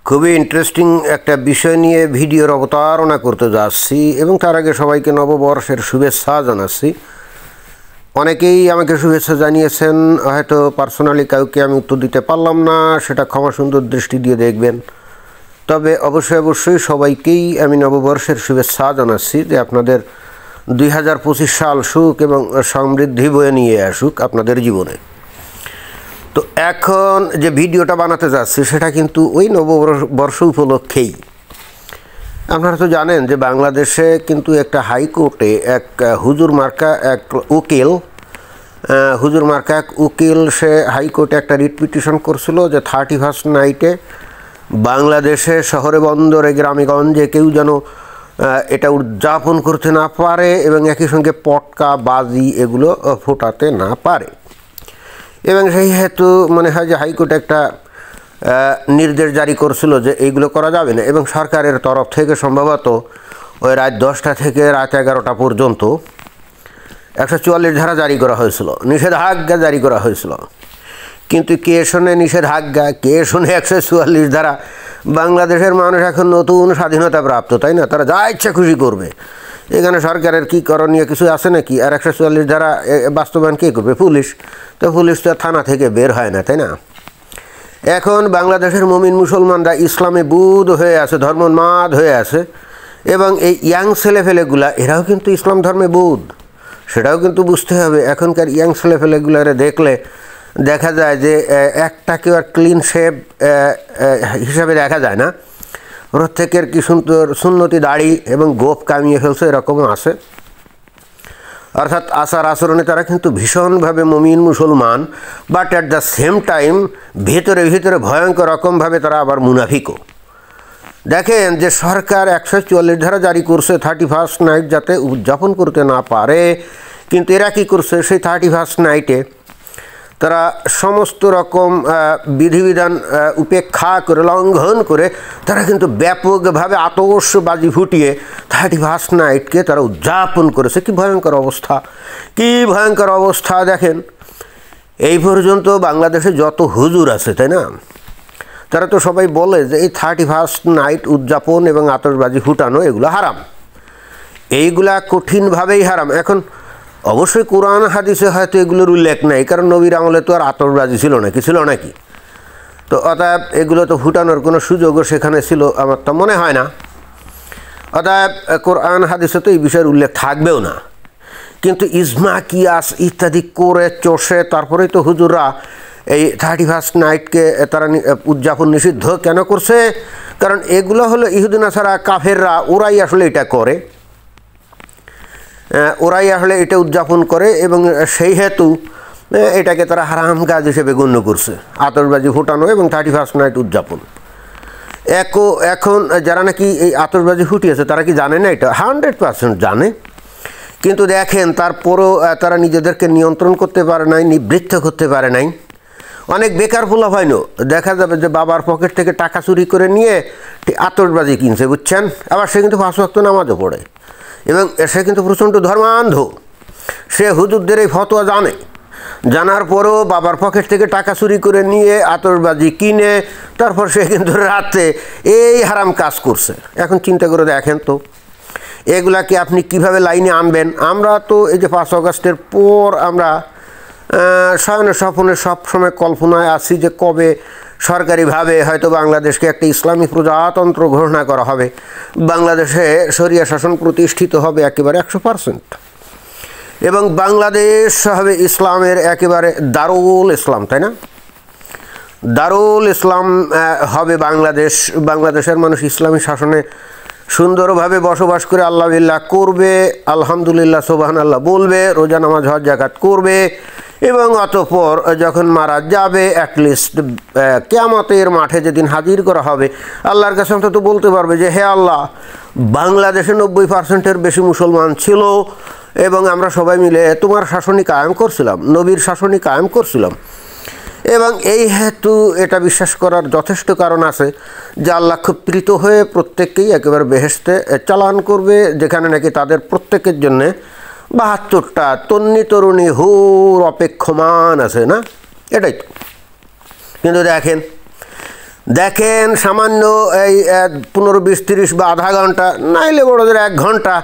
খুবই ইন্টারেস্টিং একটা বিষয় নিয়ে ভিডিওর অবতারণা করতে যাচ্ছি এবং তার আগে সবাইকে নববর্ষের শুভেচ্ছা জানাচ্ছি। অনেকেই আমাকে শুভেচ্ছা জানিয়েছেন, হয়তো পার্সোনালি কাউকে আমি উত্তর দিতে পারলাম না, সেটা ক্ষমা সুন্দর দৃষ্টি দিয়ে দেখবেন। তবে অবশ্যই সবাইকেই আমি নববর্ষের শুভেচ্ছা জানাচ্ছি যে আপনাদের 2025 সাল সুখ এবং সমৃদ্ধি বয়ে নিয়ে আসুক আপনাদের জীবনে। তো এখন যে ভিডিওটা বানাতে যাচ্ছি সেটা কিন্তু ওই নববর্ষ উপলক্ষেই। আপনারা তো জানেন যে বাংলাদেশে কিন্তু একটা হাইকোর্টে এক হুজুর মার্কা এক উকিল সে হাইকোর্টে একটা রিট পিটিশন করছিল যে 31st নাইটে বাংলাদেশে শহরে বন্দরে গ্রামেগঞ্জে কেউ যেন এটা উদযাপন করতে না পারে এবং একই সঙ্গে পটকা বাজি এগুলো ফোটাতে না পারে। এবং সেই হেতু মনে হয় যে হাইকোর্ট একটা নির্দেশ জারি করছিল যে এইগুলো করা যাবে না, এবং সরকারের তরফ থেকে সম্ভবত ওই রাত 10টা থেকে রাত 11টা পর্যন্ত 144 ধারা জারি করা হয়েছিল, নিষেধাজ্ঞা জারি করা হয়েছিল। কিন্তু কে শোনে নিষেধাজ্ঞা, কে শোনে 144 ধারা? বাংলাদেশের মানুষ এখন নতুন স্বাধীনতা প্রাপ্ত, তাই না? তারা যা ইচ্ছা খুশি করবে। এখানে সরকারের কী করণীয় কিছু আছে নাকি? আর 144 ধারা বাস্তবায়ন কে করবে? পুলিশ। তো পুলিশ তো থানা থেকে বের হয় না, তাই না? এখন বাংলাদেশের মুমিন মুসলমানরা ইসলামে বুঁদ হয়ে আছে, ধর্মোন্মাদ হয়ে আছে, এবং এই ইয়াং ছেলেফেলেগুলা এরাও কিন্তু ইসলাম ধর্মে বুঁদ, সেটাও কিন্তু বুঝতে হবে। এখনকার ইয়াং ছেলেফেলেগুলারে দেখলে দেখা যায় যে একটাকেও আর ক্লিন শেভ হিসাবে দেখা যায় না। প্রত্যেকের কি সুন্দর সুন্নতি দাড়ি এবং গোপ কামিয়ে ফেলছে, এরকমও আছে। অর্থাৎ আচার আচরণে তারা কিন্তু ভীষণভাবে মুমিন মুসলমান, but at the same time ভিতরে ভয়ঙ্কর রকমভাবে তারা আবার মুনাফিকও। দেখেন যে সরকার 144 ধারা জারি করছে 31st নাইট যাতে উদযাপন করতে না পারে, কিন্তু এরা কী করছে? সেই 31st নাইটে তারা সমস্ত রকম বিধিবিধান উপেক্ষা করে, লঙ্ঘন করে তারা কিন্তু ব্যাপকভাবে আতশবাজি ফুটিয়ে 31st নাইটকে তারা উদযাপন করেছে। কি ভয়ঙ্কর অবস্থা, কি ভয়ঙ্কর অবস্থা! দেখেন, এই পর্যন্ত বাংলাদেশে যত হুজুর আছে, তাই না, তারা তো সবাই বলে যে এই 31st নাইট উদযাপন এবং আতশবাজি ফুটানো এগুলো হারাম, এইগুলা কঠিনভাবেই হারাম। এখন অবশ্যই কোরআন হাদিসে হয়তো এগুলোর উল্লেখ নেই, কারণ নবীর আমলে তো আর আতশবাজি ছিল নাকি? তো অতএব এগুলো তো ফুটানোর কোনো সুযোগও সেখানে ছিল আমার তো মনে হয় না। অতএব কোরআন হাদিসে তো এই বিষয়ের উল্লেখ থাকবেও না। কিন্তু ইজমা কিয়াস ইত্যাদি করে চষে তারপরেই তো হুজুররা এই 31st নাইটকে তারা উদযাপন নিষিদ্ধ কেন করছে? কারণ এগুলো হলো ইহুদি নাসারা কাফেররা, ওরাই আসলে এটা করে, এটা উদযাপন করে, এবং সেই হেতু এটাকে তারা হারাম কাজ হিসেবে গণ্য করছে, আতশবাজি ফোটানো এবং 31st নাইট উদযাপন। এখন যারা নাকি এই আতশবাজি ফুটিয়েছে তারা কি জানে না? এটা 100% জানে, কিন্তু দেখেন তারপরও তারা নিজেদেরকে নিয়ন্ত্রণ করতে পারে নাই, নিবৃত্ত করতে পারে নাই। অনেক বেকার পোলাপাইনও দেখা যাবে যে বাবার পকেট থেকে টাকা চুরি করে নিয়ে আতশবাজি কিনছে, বুঝছেন? আবার সে কিন্তু 5 ওয়াক্ত নামাজও পড়ে, এবং সে কিন্তু প্রচণ্ড ধর্মান্ধ। সে হুজুরদের এই ফতোয়া জানার পরও বাবার পকেট থেকে টাকা চুরি করে নিয়ে আতশবাজি কিনে তারপর সে কিন্তু রাতে এই হারাম কাজ করছে। এখন চিন্তা করে দেখেন তো, এগুলাকে আপনি কিভাবে লাইনে আনবেন? আমরা তো এই যে 5 আগস্টের পর আমরা শয়নে স্বপ্নে সবসময় কল্পনায় আছি যে কবে সরকারিভাবে হয়তো বাংলাদেশকে একটা ইসলামী প্রজাতন্ত্র ঘোষণা করা হবে, বাংলাদেশে শরিয়া শাসন প্রতিষ্ঠিত হবে একেবারে 100%, এবং বাংলাদেশ হবে ইসলামের একেবারে দারুল ইসলাম, তাই না? দারুল ইসলাম হবে বাংলাদেশের মানুষ ইসলামী শাসনে সুন্দরভাবে বসবাস করে আল্লাহ বিল্লাহ করবে, আলহামদুলিল্লাহ সুবহানাল্লাহ বলবে, রোজা নামাজ হজ যাকাত করবে, এবং অতঃপর যখন মারা যাবে অ্যাটলিস্ট কিয়ামতের মাঠে যেদিন হাজির করা হবে আল্লাহর কাছে অন্তত বলতে পারবে যে হে আল্লাহ, বাংলাদেশে 90%-এর বেশি মুসলমান ছিল এবং আমরা সবাই মিলে তোমার শাসনই কায়েম করছিলাম, নবীর শাসনই কায়েম করছিলাম। এবং এই হেতু এটা বিশ্বাস করার যথেষ্ট কারণ আছে যে আল্লাহ খুব প্রীত হয়ে প্রত্যেককেই একেবারে বেহেশতে চালান করবে, যেখানে নাকি তাদের প্রত্যেকের জন্যে 72টা তন্নি তরুণী হুর অপেক্ষমান আছে, না? এটাই তো। কিন্তু দেখেন দেখেন সামান্য এই 15-20-30 বা আধা ঘন্টা নাইলে বড়দের 1 ঘন্টা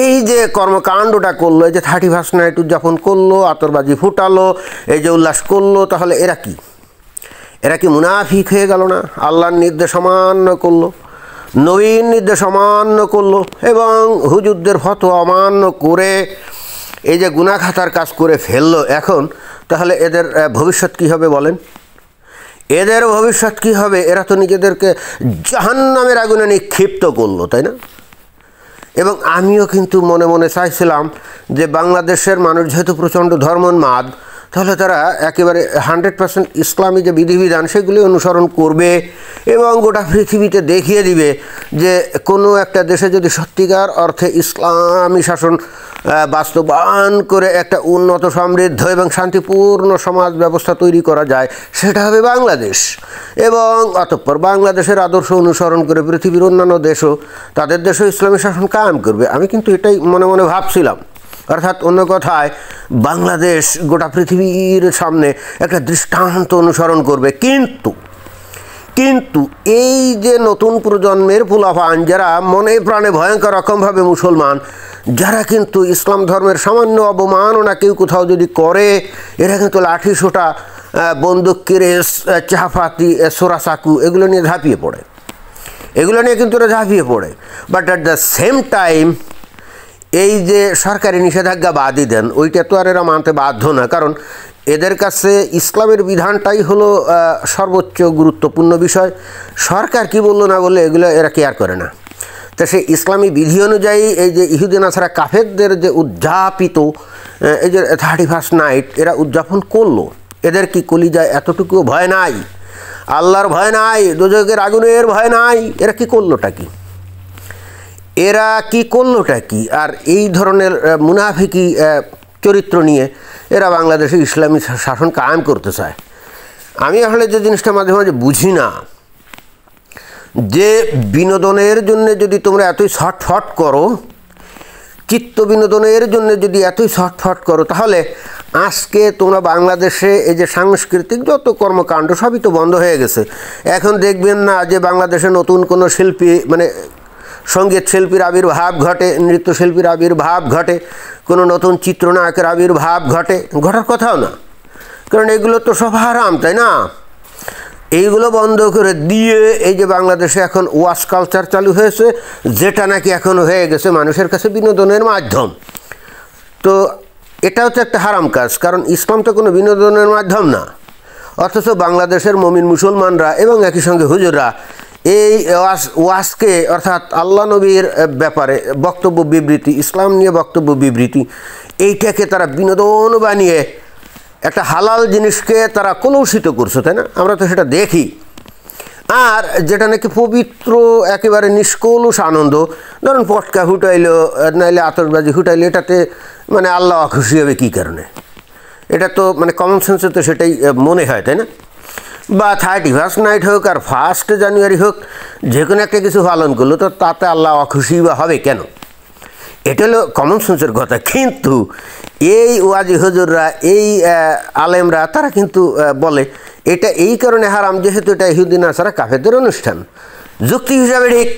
এই যে কর্মকাণ্ডটা করলো, এই যে 31st নাইট উদযাপন করলো, আতরবাজি ফুটালো, এই যে উল্লাস করলো, তাহলে এরা কি মুনাফিক হয়ে গেল না? আল্লাহর নির্দেশ অমান্য করলো, নবীর নির্দেশ অমান্য করলো এবং হুজুরদের ফতোয়া অমান্য করে এই যে গুনাহ খাতার কাজ করে ফেললো। এখন তাহলে এদের ভবিষ্যৎ কী হবে বলেন? এদের ভবিষ্যৎ কী হবে? এরা তো নিজেদেরকে জাহান্নামের আগুনে নিক্ষিপ্ত করলো, তাই না? এবং আমিও কিন্তু মনে মনে চাইছিলাম যে বাংলাদেশের মানুষ যেহেতু প্রচণ্ড ধর্মোন্মাদ, তাহলে তারা একেবারে 100% ইসলামী যে বিধিবিধান সেগুলি অনুসরণ করবে এবং গোটা পৃথিবীতে দেখিয়ে দিবে যে কোনো একটা দেশে যদি সত্যিকার অর্থে ইসলামী শাসন বাস্তবায়ন করে একটা উন্নত সমৃদ্ধ এবং শান্তিপূর্ণ সমাজ ব্যবস্থা তৈরি করা যায়, সেটা হবে বাংলাদেশ। এবং অতঃপর বাংলাদেশের আদর্শ অনুসরণ করে পৃথিবীর অন্যান্য দেশও তাদের দেশেও ইসলামী শাসন কায়েম করবে। আমি কিন্তু এটাই মনে মনে ভাবছিলাম। অর্থাৎ অন্য কথায় বাংলাদেশ গোটা পৃথিবীর সামনে একটা দৃষ্টান্ত অনুসরণ করবে। কিন্তু এই যে নতুন প্রজন্মের পোলাপান যারা মনে প্রাণে ভয়ঙ্কর রকমভাবে মুসলমান, যারা কিন্তু ইসলাম ধর্মের সামান্য অবমাননা কেউ কোথাও যদি করে, এরা কিন্তু লাঠি সোটা, বন্দুক কেরেস, চাপাতি, সোরা চাকু এগুলো নিয়ে ঝাঁপিয়ে পড়ে। But at the same time এই যে সরকারি নিষেধাজ্ঞা বাদই দেন, ওইটা তো আর এরা মানতে বাধ্য না, কারণ এদের কাছে ইসলামের বিধানটাই হলো সর্বোচ্চ গুরুত্বপূর্ণ বিষয়। সরকার কি বললো না বললে এগুলো এরা কেয়ার করে না। তা সেই ইসলামী বিধি অনুযায়ী এই যে ইহুদি নাসারা কাফেরদের যে উদযাপিত এই যে 31st নাইট এরা উদযাপন করলো, এদের কি কলিজায় এতটুকু ভয় নাই? আল্লাহর ভয় নাই? দোজখের আগুনের ভয় নাই? এরা কি করলোটা কি? আর এই ধরনের মুনাফিকি চরিত্র নিয়ে এরা বাংলাদেশে ইসলামী শাসন কায়েম করতে চায়। আমি আসলে যে জিনিসটা মাঝে মাঝে বুঝি না, যে বিনোদনের জন্য যদি তোমরা এতই ছটফট করো, চিত্ত বিনোদনের জন্য যদি এতই ছটফট করো, তাহলে আজকে তোমরা বাংলাদেশে এই যে সাংস্কৃতিক যত কর্মকাণ্ড সবই তো বন্ধ হয়ে গেছে। এখন দেখবেন না যে বাংলাদেশে নতুন কোনো শিল্পী, মানে সঙ্গীত শিল্পীর আবির্ভাব ঘটে, নৃত্যশিল্পীর আবির্ভাব ঘটে, কোনো নতুন চিত্রনায়কের আবির্ভাব ঘটার কথাও না, কারণ এগুলো তো সব হারাম, তাই না? এইগুলো বন্ধ করে দিয়ে এই যে বাংলাদেশে এখন ওয়াশ কালচার চালু হয়েছে, যেটা নাকি এখন হয়ে গেছে মানুষের কাছে বিনোদনের মাধ্যম। তো এটাও তো একটা হারাম কাজ, কারণ ইসলাম তো কোনো বিনোদনের মাধ্যম না। অথচ বাংলাদেশের মুমিন মুসলমানরা এবং একই সঙ্গে হুজুররা এই ওয়াজকে, অর্থাৎ আল্লাহ নবীর ব্যাপারে বক্তব্য বিবৃতি, ইসলাম নিয়ে বক্তব্য বিবৃতি, এইটাকে তারা বিনোদন বানিয়ে একটা হালাল জিনিসকে তারা কলুষিত করছে, তাই না? আমরা তো সেটা দেখি। আর যেটা নাকি পবিত্র একেবারে নিষ্কলুষ আনন্দ, ধরুন পটকা হুটাইলো, নাইলে আতশবাজি হুটাইলো, এটাতে মানে আল্লাহ খুশি হবে কী কারণে? এটা তো মানে কমন সেন্সে তো সেটাই মনে হয়, তাই না? বা 31st নাইট হোক আর 1 জানুয়ারি হোক, যে কোনো একটা কিছু পালন করলো তো তাতে আল্লাহ অখুশি বা হবে কেন? এটা হলো কমন সেন্সের কথা। কিন্তু এই ওয়াজি হুজুররা, এই আলেমরা, তারা কিন্তু বলে এটা এই কারণে হারাম যেহেতু এটা ইহুদি নাসারা কাফেরদের অনুষ্ঠান। যুক্তি হিসাবে ঠিক,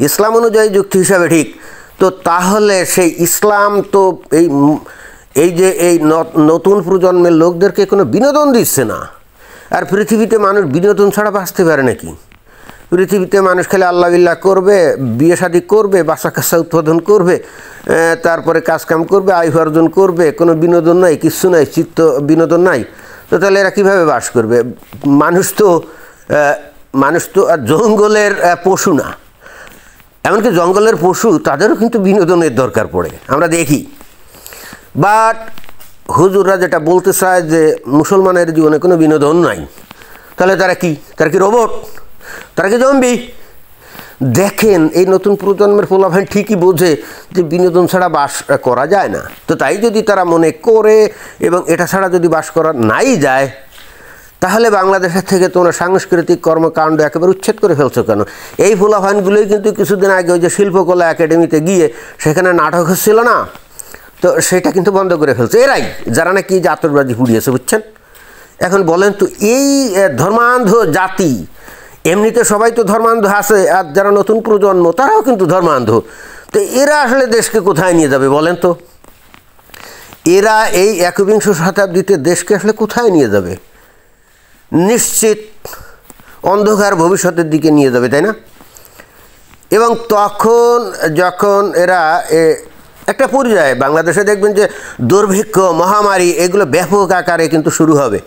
ইসলাম অনুযায়ী যুক্তি হিসাবে ঠিক। তো তাহলে সেই ইসলাম তো এই যে এই নতুন প্রজন্মের লোকদেরকে কোনো বিনোদন দিচ্ছে না। আর পৃথিবীতে মানুষ বিনোদন ছাড়া বাঁচতে পারে নাকি? পৃথিবীতে মানুষ খেলে আল্লাহ বিল্লাহ করবে, বিয়ে শাদী করবে, বাচ্চা কাচ্চা উৎপাদন করবে, তারপরে কাজকাম করবে, আয় উপার্জন করবে, কোনো বিনোদন নাই, কিচ্ছু নাই, চিত্ত বিনোদন নাই। তো তাহলে এরা কীভাবে বাস করবে? মানুষ তো আর জঙ্গলের পশু না। এমনকি জঙ্গলের পশু তাদেরও কিন্তু বিনোদনের দরকার পড়ে, আমরা দেখি। বাট হুজুররা যেটা বলতে চায় যে মুসলমানের জীবনে কোনো বিনোদন নাই, তাহলে তারা কি রোবট? তারা কি জম্বি? দেখেন এই নতুন প্রজন্মের পোলাপান ঠিকই বোঝে যে বিনোদন ছাড়া বাস করা যায় না। তো তাই যদি তারা মনে করে এবং এটা ছাড়া যদি বাস করা নাই যায়, তাহলে বাংলাদেশের থেকে তোমরা সাংস্কৃতিক কর্মকাণ্ড একেবারে উচ্ছেদ করে ফেলছো কেন? এই পোলাপানগুলোই কিন্তু কিছুদিন আগে ওই যে শিল্পকলা একাডেমিতে গিয়ে সেখানে নাটক হচ্ছিল না, তো সেটা কিন্তু বন্ধ করে ফেলছে এরাই, যারা নাকি আতশবাজি পুড়িয়েছে, বুঝছেন? এখন বলেন তো এই ধর্মান্ধ জাতি, এমনিতে সবাই তো ধর্মান্ধ আছে, আর যারা নতুন প্রজন্ম তারাও কিন্তু ধর্মান্ধ, তো এরা আসলে দেশকে কোথায় নিয়ে যাবে বলেন তো? এরা এই একবিংশ শতাব্দীতে দেশকে আসলে কোথায় নিয়ে যাবে? নিশ্চিত অন্ধকার ভবিষ্যতের দিকে নিয়ে যাবে, তাই না? এবং তখন যখন এরা একটা পর্যায়ে বাংলাদেশে দেখবেন যে দুর্ভিক্ষ, মহামারী এগুলো ব্যাপক আকারে কিন্তু শুরু হবে,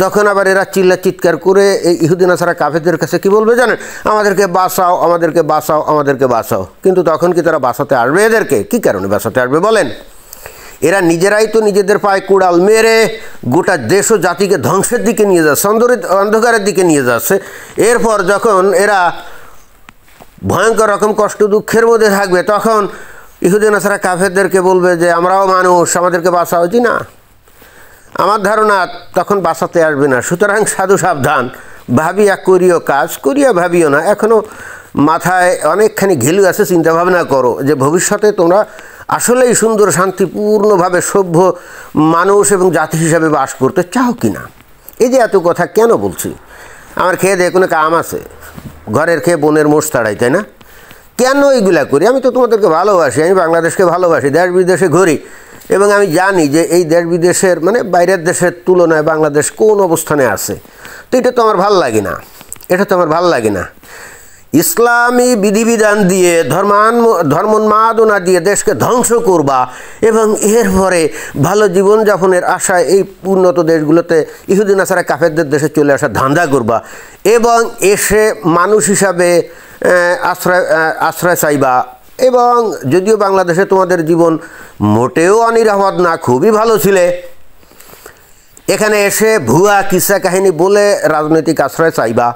তখন আবার এরা চিৎকার করে এই ইহুদি নাসারা কাফেরদের কাছে কি বলবে জানেন? আমাদেরকে বাঁচাও, আমাদেরকে বাঁচাও, আমাদেরকে বাঁচাও। কিন্তু তখন কি তারা বাঁচাতে আসবে? এদেরকে কী কারণে বাঁচাতে আসবে বলেন? এরা নিজেরাই তো নিজেদের পায়ে কুড়াল মেরে গোটা দেশ ও জাতিকে ধ্বংসের দিকে নিয়ে যাচ্ছে, অন্ধকারের দিকে নিয়ে যাচ্ছে। এরপর যখন এরা ভয়ঙ্কর রকম কষ্ট দুঃখের মধ্যে থাকবে, তখন ইহুদি নাসারা কাফেরদেরকে বলবে যে আমরাও মানুষ, আমাদেরকে বাঁচাও। জি না, আমার ধারণা তখন বাঁচাতে আসবে না। সুতরাং সাধু সাবধান, ভাবিয়া করিও কাজ, করিয়া ভাবিও না। এখনও মাথায় অনেকখানি ঘিলু আছে, চিন্তাভাবনা করো যে ভবিষ্যতে তোমরা আসলেই সুন্দর শান্তিপূর্ণভাবে সভ্য মানুষ এবং জাতি হিসাবে বাস করতে চাও কি না। এই যে এত কথা কেন বলছি? আমার খেয়ে দিয়ে কোনো কাম আছে? ঘরের খেয়ে বোনের মোষ তাড়াই, তাই না? কেন এইগুলা করি? আমি তো তোমাদেরকে ভালোবাসি, আমি বাংলাদেশকে ভালোবাসি, দেশ বিদেশে ঘুরি, এবং আমি জানি যে এই দেশ বিদেশের মানে বাইরের দেশের তুলনায় বাংলাদেশ কোন অবস্থানে আছে। তো এটা তো আমার ভাল লাগে না, এটা তো আমার ভাল লাগে না। ইসলামী বিধিবিধান দিয়ে, ধর্মোন্মাদনা দিয়ে দেশকে ধ্বংস করবা এবং এরপরে ভালো জীবনযাপনের আশায় এই উন্নত দেশগুলোতে ইহুদি নাসারা কাফেরদের দেশে চলে আসার ধান্দা করবা এবং এসে মানুষ হিসাবে আশ্রয় চাইবা। এবং যদিও বাংলাদেশে তোমাদের জীবন মোটেও অনিরাপদ না, খুবই ভালো ছিলে, এখানে এসে ভুয়া কিসা কাহিনী বলে রাজনৈতিক আশ্রয় চাইবা।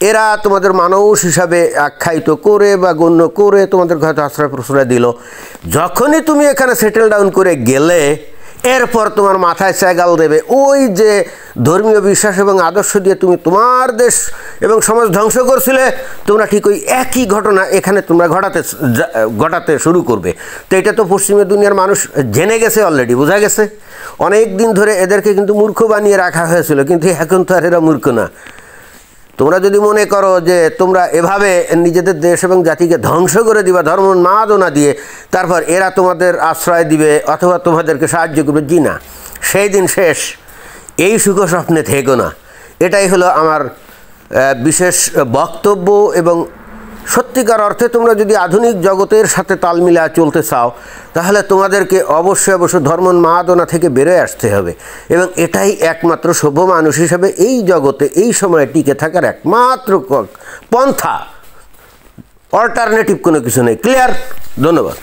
এরা তোমাদের মানুষ হিসাবে আখ্যায়িত করে বা গণ্য করে তোমাদের হয়তো আশ্রয় প্রশ্রয় দিল। যখনই তুমি এখানে সেটেল ডাউন করে গেলে, এরপর তোমার মাথায় স্যাগাল দেবে ওই যে ধর্মীয় বিশ্বাস এবং আদর্শ দিয়ে তুমি তোমার দেশ এবং সমাজ ধ্বংস করছিলে, তোমরা ঠিক ওই একই ঘটনা এখানে তোমরা ঘটাতে শুরু করবে। তো এটা তো পশ্চিমের দুনিয়ার মানুষ জেনে গেছে অলরেডি, বোঝা গেছে। অনেক দিন ধরে এদেরকে কিন্তু মূর্খ বানিয়ে রাখা হয়েছিল, কিন্তু এখন তো আর এরা মূর্খ না। তোমরা যদি মনে করো যে তোমরা এভাবে নিজেদের দেশ এবং জাতিকে ধ্বংস করে দিবা ধর্মোন্মাদনা দিয়ে, তারপর এরা তোমাদের আশ্রয় দিবে অথবা তোমাদেরকে সাহায্য করবে, জি না, সেই দিন শেষ। এই সুখ স্বপ্নে থেকো না। এটাই হলো আমার বিশেষ বক্তব্য। এবং সত্যিকার অর্থে তোমরা যদি আধুনিক জগতের সাথে তাল মিলা চলতে চাও, তাহলে তোমাদেরকে অবশ্যই ধর্মোন্মাদনা থেকে বেরোয় আসতে হবে। এবং এটাই একমাত্র সভ্য মানুষ হিসাবে এই জগতে এই সময়ে টিকে থাকার একমাত্র পন্থা, অল্টারনেটিভ কোনো কিছু নেই। ক্লিয়ার? ধন্যবাদ।